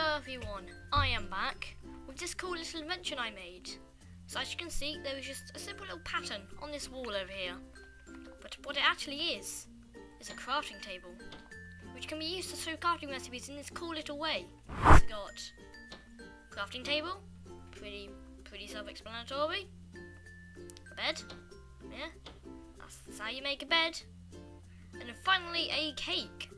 Hello everyone, I am back with this cool little invention I made. So as you can see, there is just a simple little pattern on this wall over here. But what it actually is a crafting table, which can be used to show crafting recipes in this cool little way. It's got crafting table, pretty self-explanatory. A bed, yeah, that's how you make a bed. And then finally a cake,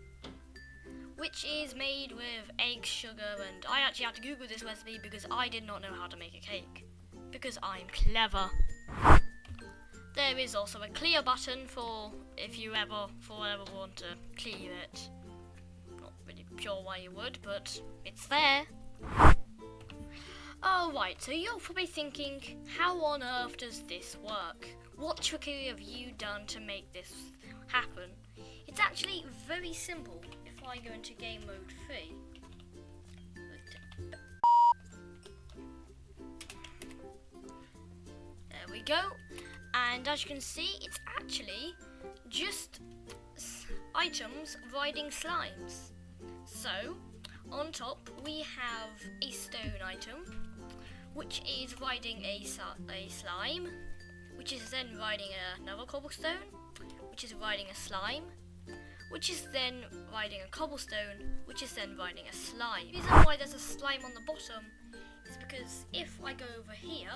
which is made with eggs, sugar, and I actually had to Google this recipe because I did not know how to make a cake, because I'm clever. There is also a clear button for if you ever want to clear it. Not really sure why you would, but it's there. Alright, so you're probably thinking, how on earth does this work? What trickery have you done to make this happen? It's actually very simple. If I go into game mode 3, there we go, and as you can see, it's actually just items riding slimes. So on top we have a stone item, which is riding a slime, which is then riding another cobblestone, which is riding a slime, which is then riding a cobblestone, which is then riding a slime. The reason why there's a slime on the bottom is because if I go over here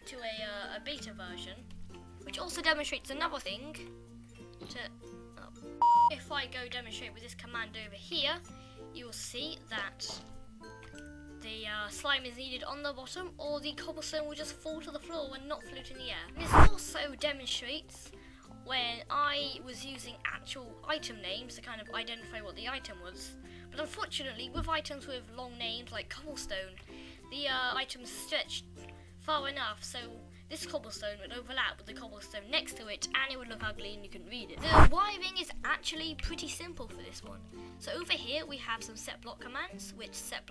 to a beta version, which also demonstrates another thing, if I go demonstrate with this command over here, you will see that the slime is needed on the bottom, or the cobblestone will just fall to the floor and not float in the air. This also demonstrates when I was using actual item names to kind of identify what the item was. But unfortunately, with items with long names like cobblestone, the items stretched far enough so this cobblestone would overlap with the cobblestone next to it and it would look ugly and you couldn't read it. The wiring is actually pretty simple for this one. So over here we have some set block commands, which set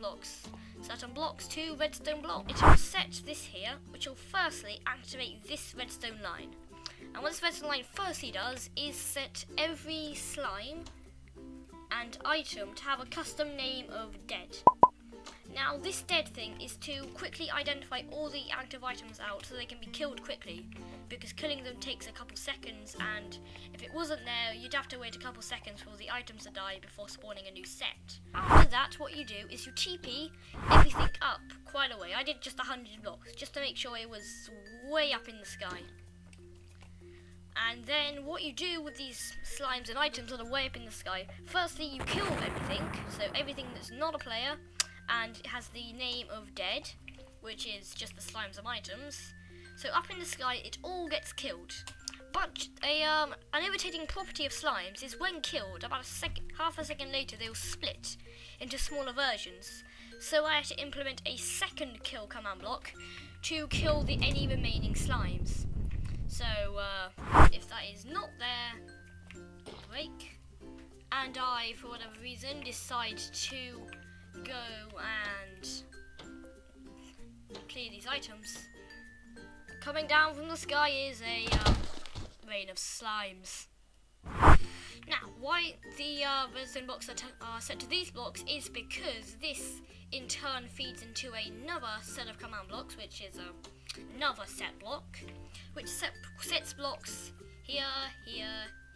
certain blocks to redstone block. It will set this here, which will firstly activate this redstone line. And what this redstone line firstly does is set every slime and item to have a custom name of dead. Now this dead thing is to quickly identify all the active items out so they can be killed quickly, because killing them takes a couple seconds, and if it wasn't there you'd have to wait a couple seconds for the items to die before spawning a new set. After that, what you do is you TP everything up quite a way. I did just 100 blocks just to make sure it was way up in the sky. And then what you do with these slimes and items that are way up in the sky, firstly you kill everything, so everything that's not a player and it has the name of dead, which is just the slimes and items. So up in the sky it all gets killed. But an irritating property of slimes is when killed, about half a second later they'll split into smaller versions. So I had to implement a second kill command block to kill any remaining slimes. So if that is not there, break, and I, for whatever reason, decide to go and clear these items, coming down from the sky is a rain of slimes. Now, why the redstone blocks are set to these blocks is because this in turn feeds into another set of command blocks, which is another set block, which sets blocks here, here,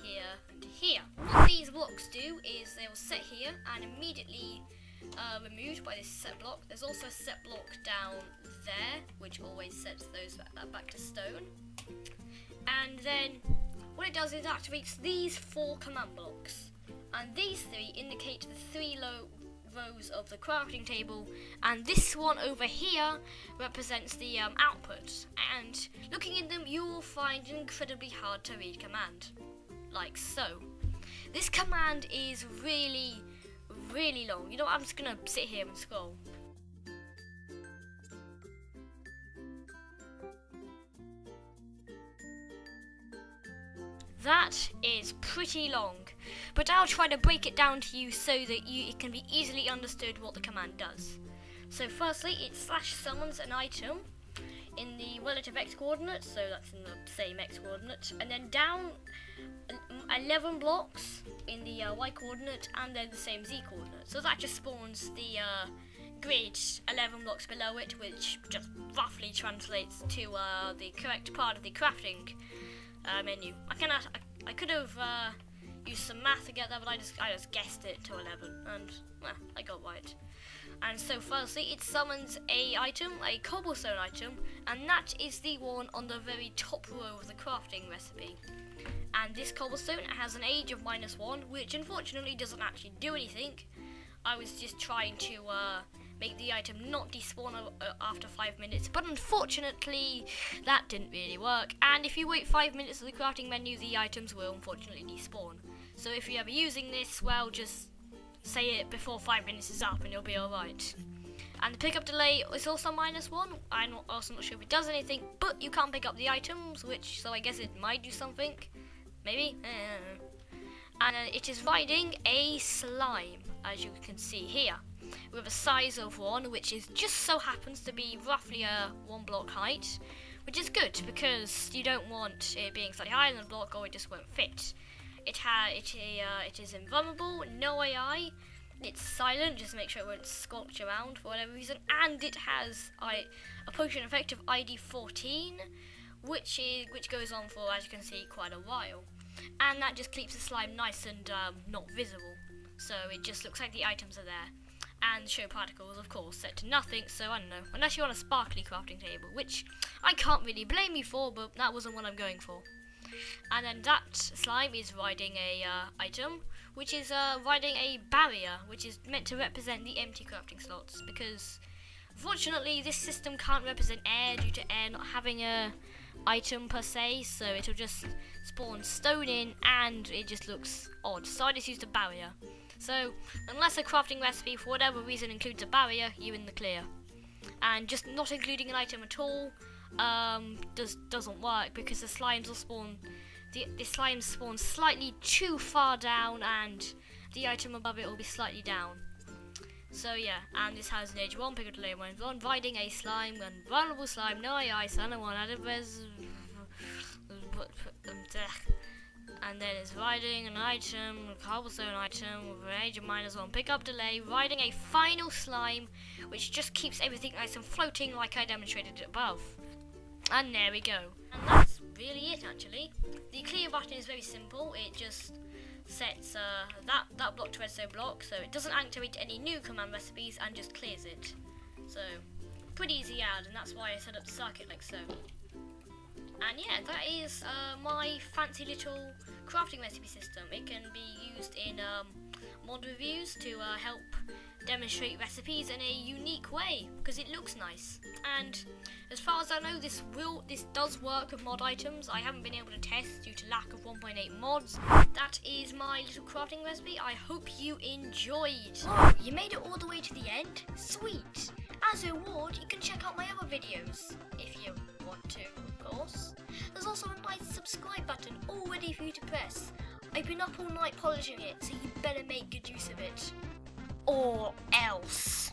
here, and here. What these blocks do is they will set here and immediately removed by this set block. There's also a set block down there, which always sets those back to stone. And then what it does is it activates these 4 command blocks, and these 3 indicate the 3 rows of the crafting table, and this one over here represents the output. And looking in them, you will find an incredibly hard to read command, like so. This command is really long. You know what, I'm just gonna sit here and scroll. That is pretty long, but I'll try to break it down to you so that it can be easily understood what the command does. So firstly, it /summons an item in the relative x coordinate, so that's in the same x coordinate, and then down 11 blocks in the y coordinate, and then the same z coordinate. So that just spawns the grid 11 blocks below it, which just roughly translates to the correct part of the crafting menu. I could have used some math to get there, but I just guessed it to 11, and I got right. And so firstly, it summons a cobblestone item, and that is the one on the very top row of the crafting recipe. And this cobblestone has an age of -1, which unfortunately doesn't actually do anything. I was just trying to make the item not despawn after 5 minutes, but unfortunately that didn't really work. And if you wait 5 minutes of the crafting menu, the items will unfortunately despawn. So if you're ever using this, well, just say it before 5 minutes is up and you'll be alright. And the pickup delay is also -1. I'm also not sure if it does anything, but you can't pick up the items, so I guess it might do something. Maybe? And it is riding a slime, as you can see here, with a size of 1, which is just so happens to be roughly a 1 block height, which is good because you don't want it being slightly higher than a block or it just won't fit. It is invulnerable, NoAI, it's silent, just to make sure it won't squelch around for whatever reason, and it has a potion effect of ID 14, which goes on for, as you can see, quite a while. And that just keeps the slime nice and not visible, so it just looks like the items are there. And ShowParticles, of course, set to nothing, so I don't know, unless you're on a sparkly crafting table, which I can't really blame you for, but that wasn't what I'm going for. And then that slime is riding a item, which is riding a barrier, which is meant to represent the empty crafting slots, because unfortunately this system can't represent air due to air not having a item per se, so it'll just spawn stone in and it just looks odd, so I just used a barrier. So unless a crafting recipe for whatever reason includes a barrier, you're in the clear. And just not including an item at all doesn't work, because the slimes will spawn, the slimes spawn slightly too far down and the item above it will be slightly down. So yeah, and this has an age 1, PickupDelay 1, riding a slime, and vulnerable slime, NoAI, Sana 1, and then it's riding an item, a cobblestone item with an age of -1, PickupDelay, riding a final slime, which just keeps everything nice and floating like I demonstrated above. And there we go. And that's really it actually. The clear button is very simple, it just sets that block to redstone block, so it doesn't activate any new command recipes and just clears it. So pretty easy add, and that's why I set up the circuit like so. And yeah, that is my fancy little crafting recipe system. It can be used in mod reviews to help demonstrate recipes in a unique way, because it looks nice. And as far as I know, this does work with mod items. I haven't been able to test due to lack of 1.8 mods. That is my little crafting recipe. I hope you enjoyed. Oh, you made it all the way to the end? Sweet! As a reward, you can check out my other videos, if you want to, of course. There's also a nice subscribe button all ready for you to press. I've been up all night polishing it, so you better make good use of it. Or else.